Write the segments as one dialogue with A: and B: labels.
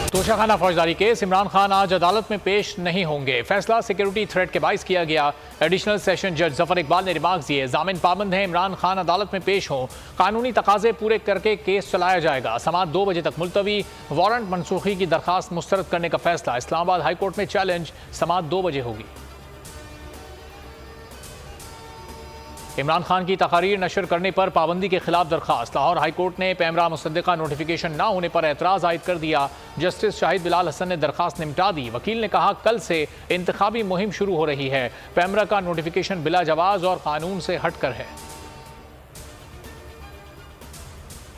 A: तोशाखाना फौजदारी केस इमरान खान आज अदालत में पेश नहीं होंगे। फैसला सिक्योरिटी थ्रेट के बाइस किया गया। एडिशनल सेशन जज जफर इकबाल ने रिमार्क दिए, जामिन पाबंद है, इमरान खान अदालत में पेश हों, कानूनी तकाजे पूरे करके केस चलाया जाएगा। समाअत 2 बजे तक मुलतवी, वारंट मनसूखी की दरखास्त मुस्तरद करने का फैसला। इस्लामाबाद हाईकोर्ट में चैलेंज, समाअत 2 बजे होगी। इमरान खान की तकारीर नशर करने पर पाबंदी के खिलाफ दरखास्त। लाहौर हाईकोर्ट ने पैमरा मुसद्दिका नोटिफिकेशन न होने पर एतराज़ आयद कर दिया। जस्टिस शाहिद बिलाल हसन ने दरखास्त निपटा दी। वकील ने कहा, कल से इंतखाबी मुहिम शुरू हो रही है। पैमरा का नोटिफिकेशन बिला जवाज और कानून से हटकर है।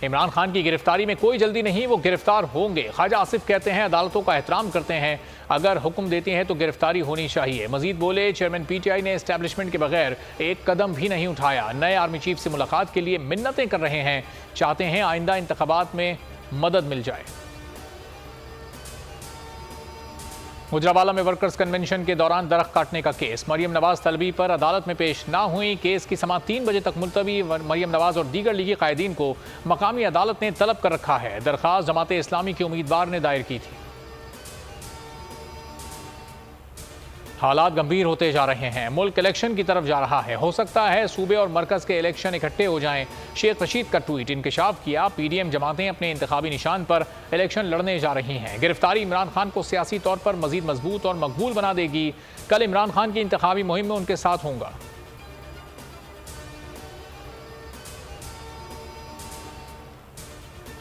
A: इमरान खान की गिरफ्तारी में कोई जल्दी नहीं, वो गिरफ्तार होंगे। ख्वाजा आसिफ कहते हैं, अदालतों का एहतराम करते हैं, अगर हुक्म देती हैं तो गिरफ्तारी होनी चाहिए। मजीद बोले, चेयरमैन पीटीआई ने एस्टैब्लिशमेंट के बगैर एक कदम भी नहीं उठाया। नए आर्मी चीफ से मुलाकात के लिए मिन्नतें कर रहे हैं, चाहते हैं आइंदा इंतखाबात में मदद मिल जाए। गुजरावाला में वर्कर्स कन्वेंशन के दौरान दरख्त काटने का केस। मरियम नवाज तलबी पर अदालत में पेश ना हुई। केस की समाअत 3 बजे तक मुलतवी। मरियम नवाज और दीगर लीगी कायदीन को मकामी अदालत ने तलब कर रखा है। दरख्वास्त जमात इस्लामी के उम्मीदवार ने दायर की थी। हालात गंभीर होते जा रहे हैं, मुल्क इलेक्शन की तरफ जा रहा है। हो सकता है सूबे और मरकज के इलेक्शन इकट्ठे हो जाएं। शेख रशीद का ट्वीट इंकशाफ किया, पीडीएम जमातें अपने इंतखाबी निशान पर इलेक्शन लड़ने जा रही हैं। गिरफ्तारी इमरान खान को सियासी तौर पर मजीद मजबूत और मकबूल बना देगी। कल इमरान खान की इंतखाबी मुहिम में उनके साथ होंगे।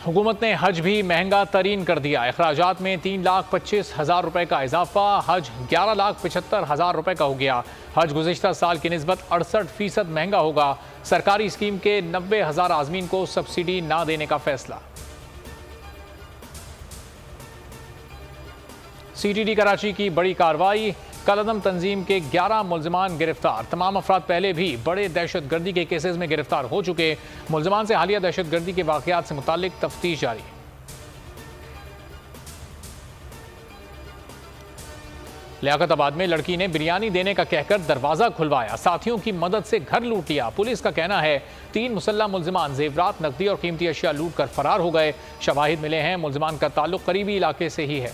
A: हुकूमत ने हज भी महंगा तरीन कर दिया। अखराजात में 3,25,000 रुपए का इजाफा, हज 11,75,000 रुपए का हो गया। हज गुज़िश्ता साल की निस्बत 68% महंगा होगा। सरकारी स्कीम के 90,000 आज़मीन को सब्सिडी ना देने का फैसला। सीटीडी कराची की बड़ी कार्रवाई, कलअदम तंजीम के 11 मुल्ज़िमान गिरफ्तार। तमाम अफराद पहले भी बड़े दहशतगर्दी के केसेस में गिरफ्तार हो चुके। मुल्ज़िमान से हालिया दहशतगर्दी के वाक़यात से मुताल्लिक तफ्तीश जारी। लियाकताबाद में लड़की ने बिरयानी देने का कहकर दरवाज़ा खुलवाया, साथियों की मदद से घर लूट लिया। पुलिस का कहना है 3 मुसल्लह मुल्ज़िमान जेवरात, नकदी और कीमती अशिया लूट कर फरार हो गए। शवाहिद मिले हैं, मुल्ज़िमान का ताल्लुक करीबी इलाके से ही है।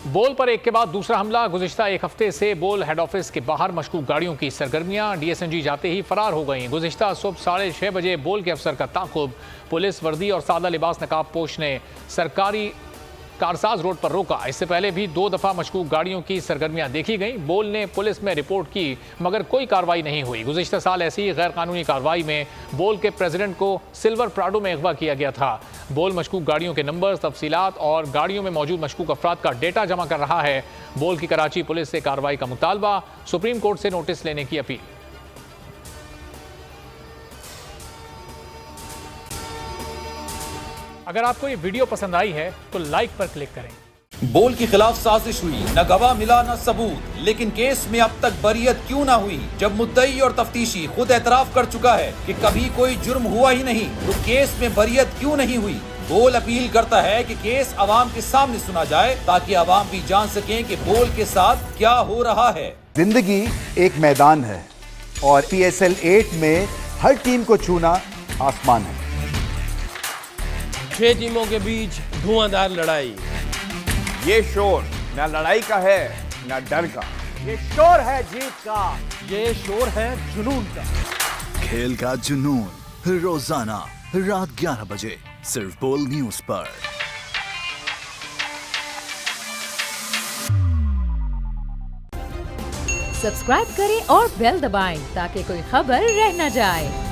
A: बोल पर एक के बाद दूसरा हमला। गुज़िश्ता एक हफ्ते से बोल हेड ऑफिस के बाहर मशकूक गाड़ियों की सरगर्मियां, डीएसएनजी जाते ही फरार हो गई। गुज़िश्ता सुबह 6:30 बजे बोल के अफसर का ताक़ुब, पुलिस वर्दी और सादा लिबास नकाब पोश ने सरकारी कारसाज रोड पर रोका। इससे पहले भी 2 दफ़ा मशकूक गाड़ियों की सरगर्मियां देखी गई। बोल ने पुलिस में रिपोर्ट की मगर कोई कार्रवाई नहीं हुई। गुज़िश्ता साल ऐसी ही गैर कानूनी कार्रवाई में बोल के प्रेसिडेंट को सिल्वर प्राडो में अगवा किया गया था। बोल मशकूक गाड़ियों के नंबर, तफसीलात और गाड़ियों में मौजूद मशकूक अफराद का डेटा जमा कर रहा है। बोल की कराची पुलिस से कार्रवाई का मुतालबा, सुप्रीम कोर्ट से नोटिस लेने की अपील। अगर आपको ये वीडियो पसंद आई है तो लाइक पर क्लिक करें।
B: बोल के खिलाफ साजिश हुई, न गवाह मिला न सबूत, लेकिन केस में अब तक बरियत क्यों न हुई? जब मुद्दई और तफ्तीशी खुद एतराफ कर चुका है कि कभी कोई जुर्म हुआ ही नहीं, तो केस में बरियत क्यों नहीं हुई? बोल अपील करता है कि केस अवाम के सामने सुना जाए ताकि अवाम भी जान सकें कि बोल के साथ क्या हो रहा है।
C: जिंदगी एक मैदान है और PSL 8 में हर टीम को छूना आसमान है।
D: 6 टीमों के बीच धुआंधार लड़ाई।
E: ये शोर न लड़ाई का है न डर का, ये शोर है जीत का,
D: ये शोर है जुनून का।
F: खेल का जुनून रोजाना रात 11 बजे सिर्फ बोल न्यूज पर।
G: सब्सक्राइब करें और बेल दबाएं ताकि कोई खबर रह न जाए।